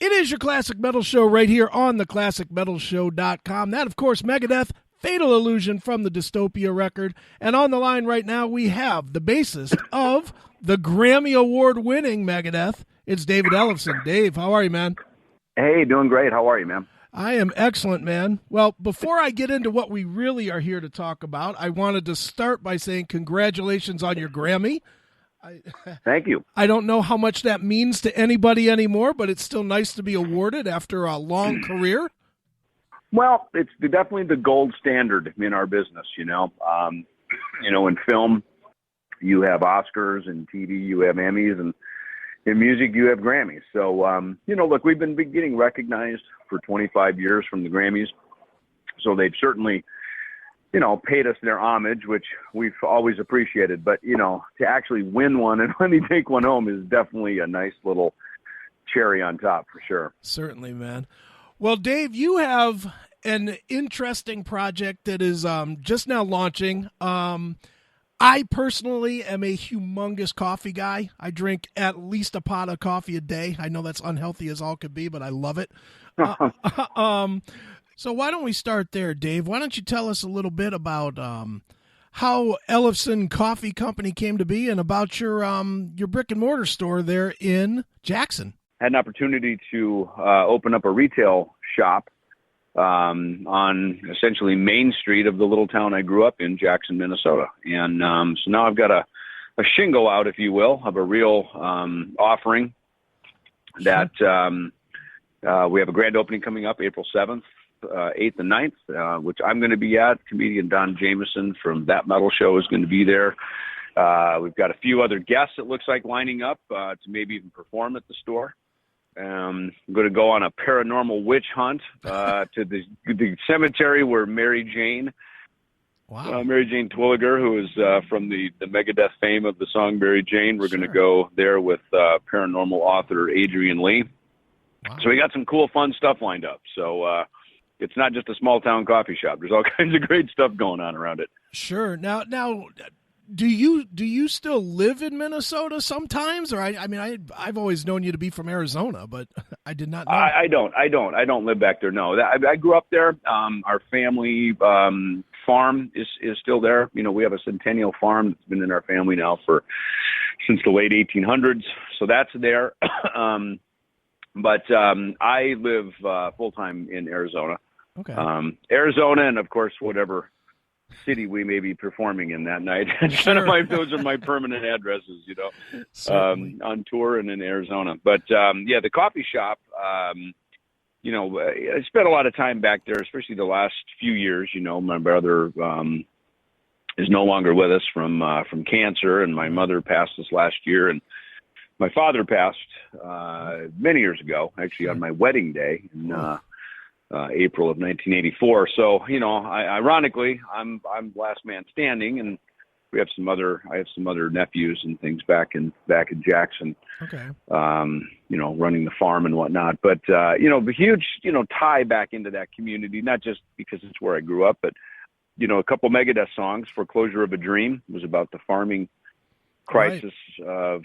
It is your Classic Metal Show right here on theclassicmetalshow.com. That, of course, Megadeth, Fatal Illusion from the Dystopia record. And on the line right now, we have the bassist of the Grammy Award-winning Megadeth. It's David Ellefson. Dave, how are you, man? Hey, doing great. How are you, man? I am excellent, man. Well, before I get into what we really are here to talk about, I wanted to start by saying congratulations on your Grammy. Thank you. I don't know how much that means to anybody anymore, but it's still nice to be awarded after a long career. Well, it's definitely the gold standard in our business, in film, you have Oscars, and TV, you have Emmys, and in music, you have Grammys. So, look, we've been getting recognized for 25 years from the Grammys. So they've certainly paid us their homage, which we've always appreciated. But, to actually win one and let me take one home is definitely a nice little cherry on top for sure. Certainly, man. Well, Dave, you have an interesting project that is just now launching. I personally am a humongous coffee guy. I drink at least a pot of coffee a day. I know that's unhealthy as all could be, but I love it. So why don't we start there, Dave? Why don't you tell us a little bit about how Ellefson Coffee Company came to be and about your brick and mortar store there in Jackson? Had an opportunity to open up a retail shop on essentially Main Street of the little town I grew up in, Jackson, Minnesota. And so now I've got a shingle out, if you will, of a real offering that we have a grand opening coming up April 7th. 8th and 9th, which I'm going to be at. Comedian Don Jameson from That Metal Show is going to be there. We've got a few other guests, it looks like, lining up to maybe even perform at the store. I'm going to go on a paranormal witch hunt to the cemetery where Mary Jane Twilliger, who is from the Megadeth fame of the song Mary Jane. We're going to go there with paranormal author Adrian Lee. Wow. So we got some cool, fun stuff lined up. So, it's not just a small town coffee shop. There's all kinds of great stuff going on around it. Sure. Now, do you still live in Minnesota sometimes? Or I've always known you to be from Arizona, but I did not know. I don't live back there. No, I grew up there. Our family farm is still there. We have a centennial farm that's been in our family now since the late 1800s. So that's there. But I live full time in Arizona. Okay. Arizona, and of course, whatever city we may be performing in that night. Those are my permanent addresses, on tour and in Arizona. But the coffee shop, I spent a lot of time back there, especially the last few years. My brother is no longer with us from cancer, and my mother passed this last year, and my father passed many years ago, actually on my wedding day in April of 1984. So, ironically, I'm last man standing, and I have some other nephews and things back in Jackson. Okay. Running the farm and whatnot. But the huge tie back into that community, not just because it's where I grew up, but a couple Megadeth songs. Foreclosure of a Dream was about the farming crisis of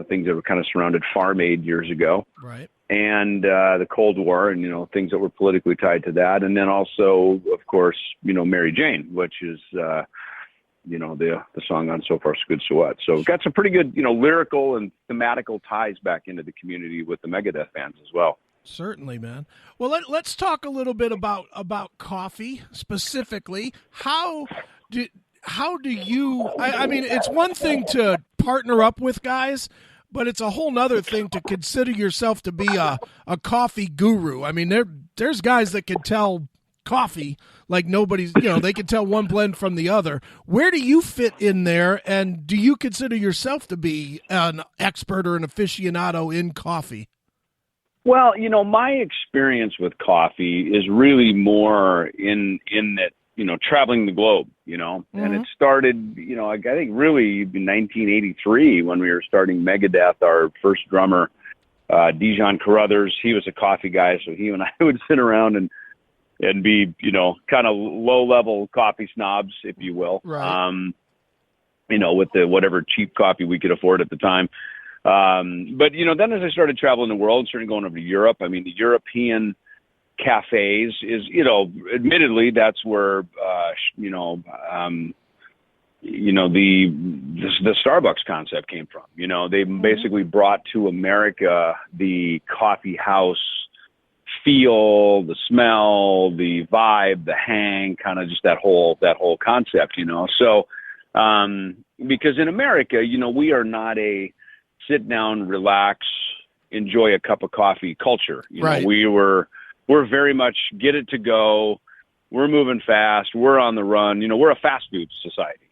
things that were kind of surrounded Farm Aid years ago. Right. And the Cold War and, things that were politically tied to that. And then also, of course, Mary Jane, which is, the song on So Far So Good So What. So got some pretty good, lyrical and thematical ties back into the community with the Megadeth fans as well. Certainly, man. Well, let's talk a little bit about coffee specifically. How do you, it's one thing to partner up with guys, but it's a whole nother thing to consider yourself to be a coffee guru. I mean, there's guys that can tell coffee like nobody's, they can tell one blend from the other. Where do you fit in there, and do you consider yourself to be an expert or an aficionado in coffee? Well, my experience with coffee is really more in that, traveling the globe, and it started, I think really in 1983 when we were starting Megadeth. Our first drummer, Dijon Carruthers, he was a coffee guy. So he and I would sit around and be, kind of low level coffee snobs, if you will, right. With the whatever cheap coffee we could afford at the time. But then as I started traveling the world, started going over to Europe, I mean, the European cafes is, admittedly, that's where, the Starbucks concept came from. They basically brought to America the coffee house feel, the smell, the vibe, the hang, kind of just that whole concept, So, because in America, we are not a sit down, relax, enjoy a cup of coffee culture. Right. We're very much get it to go. We're moving fast. We're on the run. We're a fast food society,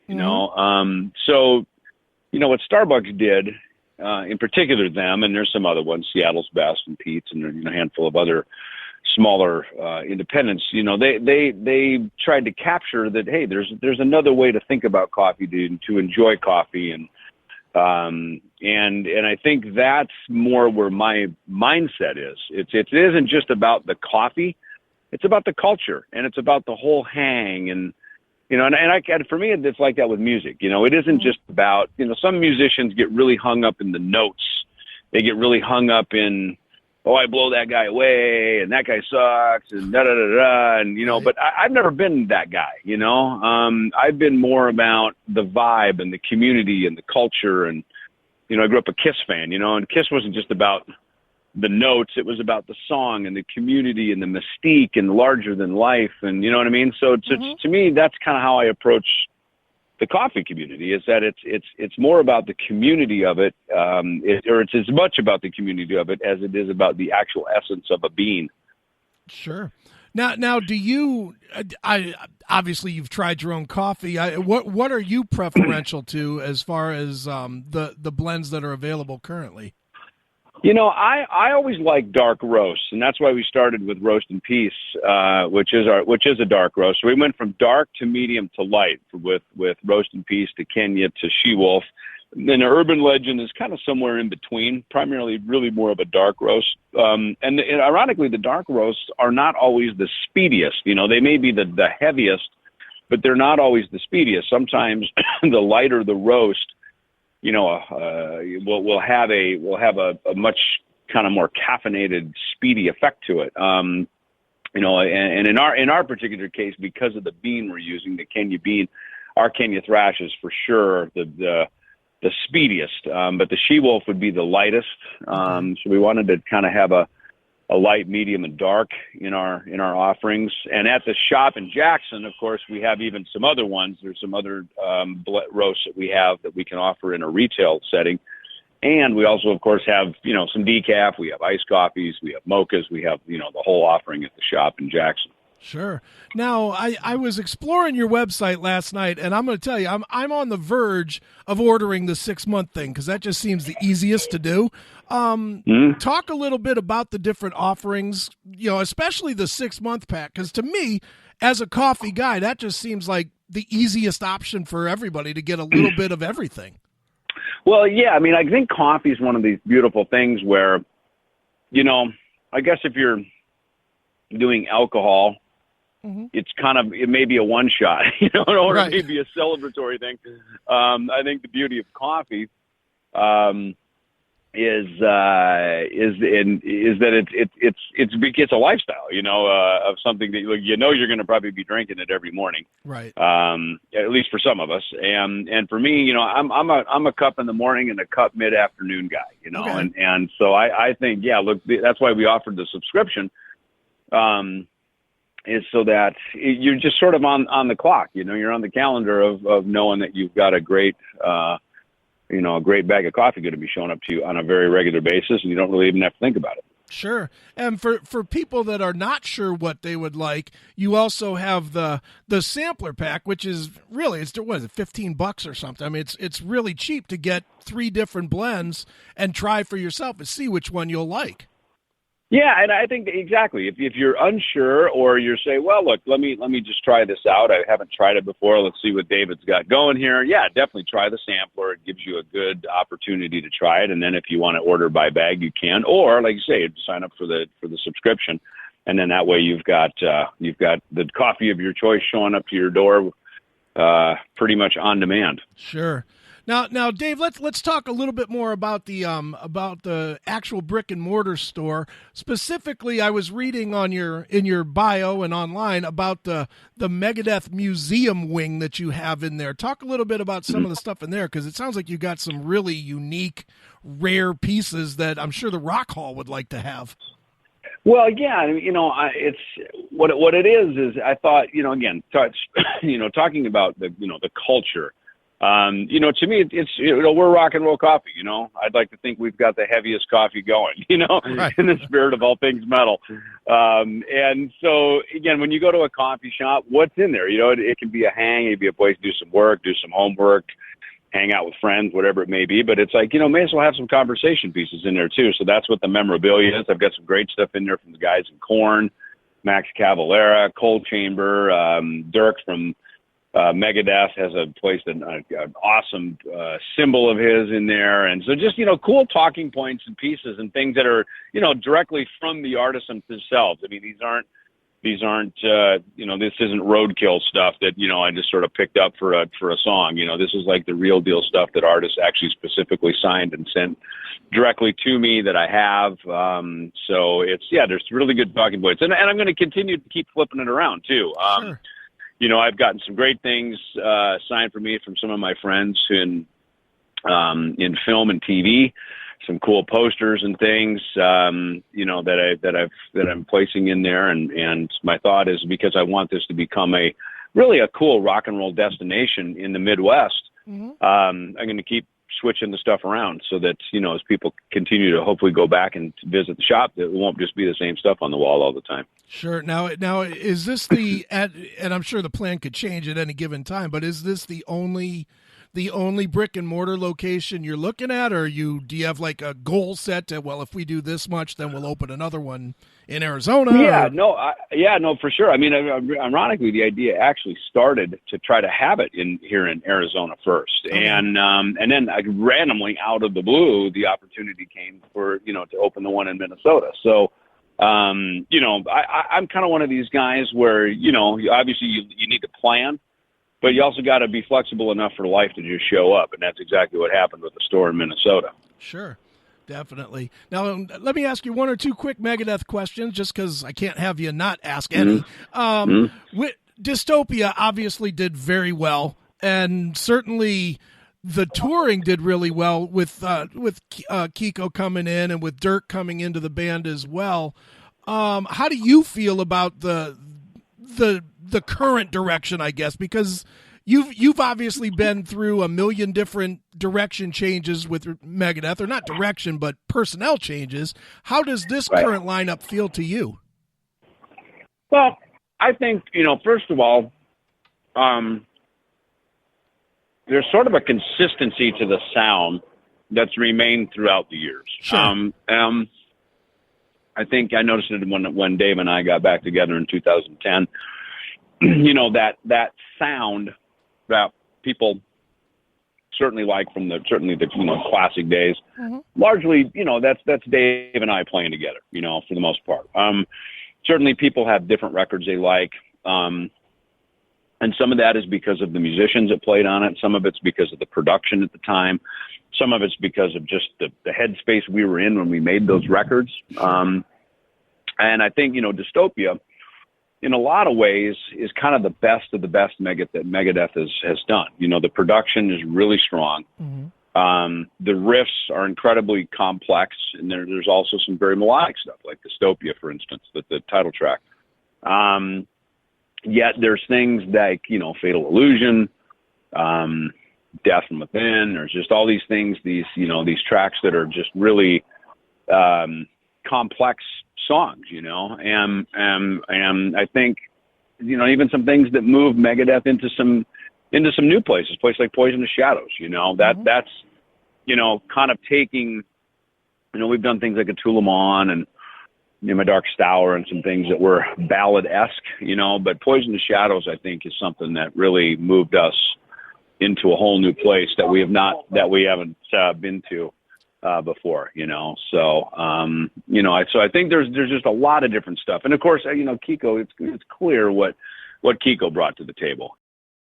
So, what Starbucks did, in particular them, and there's some other ones, Seattle's Best and Pete's and a handful of other smaller independents, they tried to capture that, hey, there's another way to think about coffee, to enjoy coffee. And I think that's more where my mindset is. It isn't just about the coffee. It's about the culture, and it's about the whole hang. And, for me, it's like that with music. It isn't just about, some musicians get really hung up in the notes. They get really hung up in, oh, I blow that guy away, and that guy sucks, and da-da-da-da, and, Right. But I've never been that guy, I've been more about the vibe and the community and the culture, and, I grew up a Kiss fan, and Kiss wasn't just about the notes, it was about the song and the community and the mystique and larger than life, and you know what I mean? So to me, that's kind of how I approach the coffee community, is that it's more about the community of it, or it's as much about the community of it as it is about the actual essence of a bean. Sure. Now, do you? Obviously you've tried your own coffee. What are you preferential to as far as the blends that are available currently? I always like dark roasts, and that's why we started with Roast in Peace, which is a dark roast. So we went from dark to medium to light with Roast in Peace to Kenya to She-Wolf. And the Urban Legend is kind of somewhere in between, primarily really more of a dark roast. And ironically, the dark roasts are not always the speediest. They may be the heaviest, but they're not always the speediest. Sometimes the lighter the roast, we'll have a much kind of more caffeinated, speedy effect to it. And in our particular case, because of the bean we're using, the Kenya bean, our Kenya thrash is for sure the speediest. But the She-Wolf would be the lightest. So we wanted to kind of have a light, medium, and dark in our offerings. And at the shop in Jackson, of course, we have even some other ones. There's some other roasts that we have that we can offer in a retail setting. And we also, of course, have, some decaf. We have iced coffees. We have mochas. We have, the whole offering at the shop in Jackson. Sure. Now, I was exploring your website last night, and I'm going to tell you, I'm on the verge of ordering the 6-month thing because that just seems the easiest to do. Talk a little bit about the different offerings, especially the 6-month pack, because to me, as a coffee guy, that just seems like the easiest option for everybody to get a little bit of everything. Well, yeah, I mean, I think coffee is one of these beautiful things where, I guess if you're doing alcohol, it may be a one shot, or Right. it may be a celebratory thing. I think the beauty of coffee is that it's a lifestyle, of something that you're going to probably be drinking it every morning, Right. at least for some of us. And for me, I'm a cup in the morning and a cup mid-afternoon guy, Okay. and so I think, look, that's why we offered the subscription. Is so that you're just sort of on the clock, you're on the calendar of knowing that you've got a great, a great bag of coffee going to be showing up to you on a very regular basis, and you don't really even have to think about it. Sure. And for people that are not sure what they would like, you also have the sampler pack, which is really, what is it, $15 or something? I mean, it's really cheap to get 3 different blends and try for yourself and see which one you'll like. Yeah, and I think exactly. If you're unsure, or you're saying, well, look, let me just try this out. I haven't tried it before. Let's see what David's got going here. Yeah, definitely try the sampler. It gives you a good opportunity to try it. And then if you want to order by bag, you can. Or like you say, sign up for the subscription, and then that way you've got the coffee of your choice showing up to your door, pretty much on demand. Sure. Now, Dave, let's talk a little bit more about the actual brick and mortar store. Specifically, I was reading in your bio and online about the Megadeth museum wing that you have in there. Talk a little bit about some of the stuff in there, because it sounds like you got some really unique, rare pieces that I'm sure the Rock Hall would like to have. Well, yeah, it's what it is I thought, again, talking about the culture. To me, it's we're rock and roll coffee. I'd like to think we've got the heaviest coffee going. Right. In the spirit of all things metal. And so again, when you go to a coffee shop, what's in there? It can be a hang, it can be a place to do some work, do some homework, hang out with friends, whatever it may be. But it's like, may as well have some conversation pieces in there too. So that's what the memorabilia is. I've got some great stuff in there from the guys in Korn, Max Cavalera, Cold Chamber, Dirk from Megadeth has a place that an awesome symbol of his in there, and so just cool talking points and pieces and things that are directly from the artists themselves. I mean, these aren't this isn't roadkill stuff that I just sort of picked up for a song. This is like the real deal stuff that artists actually specifically signed and sent directly to me that I have. So there's really good talking points, and I'm going to continue to keep flipping it around too. Sure. I've gotten some great things signed for me from some of my friends in film and TV, some cool posters and things, that I'm placing in there. And my thought is, because I want this to become a cool rock and roll destination in the Midwest, I'm going to keep switching the stuff around so that, as people continue to hopefully go back and visit the shop, that it won't just be the same stuff on the wall all the time. Sure. Now, is this and I'm sure the plan could change at any given time, but is this the only brick and mortar location you're looking at, or do you have like a goal set to, well, if we do this much, then we'll open another one in Arizona? No, for sure. I mean, ironically, the idea actually started to try to have it here in Arizona first. Okay. And then randomly out of the blue, the opportunity came for, to open the one in Minnesota. So, I'm kind of one of these guys where, obviously you need to plan, but you also got to be flexible enough for life to just show up. And that's exactly what happened with the store in Minnesota. Sure. Definitely. Now, let me ask you one or two quick Megadeth questions, just because I can't have you not ask any. Dystopia obviously did very well, and certainly the touring did really well with Kiko coming in and with Dirk coming into the band as well. How do you feel about the current direction, I guess, because you've obviously been through a million different direction changes with Megadeth, or not direction, but personnel changes. How does this current lineup feel to you? Well, I think, first of all, there's sort of a consistency to the sound that's remained throughout the years. Sure. I think I noticed it when Dave and I got back together in 2010. That sound that people certainly like from the classic days. Mm-hmm. Largely, that's Dave and I playing together, for the most part. Certainly people have different records they like. And some of that is because of the musicians that played on it. Some of it's because of the production at the time. Some of it's because of just the headspace we were in when we made those records. And I think, Dystopia, in a lot of ways, is kind of the best of the best Megadeth has done. The production is really strong. Mm-hmm. The riffs are incredibly complex, and there's also some very melodic stuff, like Dystopia, for instance, the title track. Yet there's things like, Fatal Illusion, Death from Within. There's just all these things, these tracks that are just really complex songs, and I think, even some things that move Megadeth into some new places, like Poison the Shadows, Mm-hmm. that's, kind of taking, we've done things like A Tulamon and My Darkest Hour and some things that were ballad-esque, but Poison the Shadows, I think, is something that really moved us into a whole new place that we haven't been to before, so I think there's just a lot of different stuff. And of course, Kiko, it's clear what Kiko brought to the table,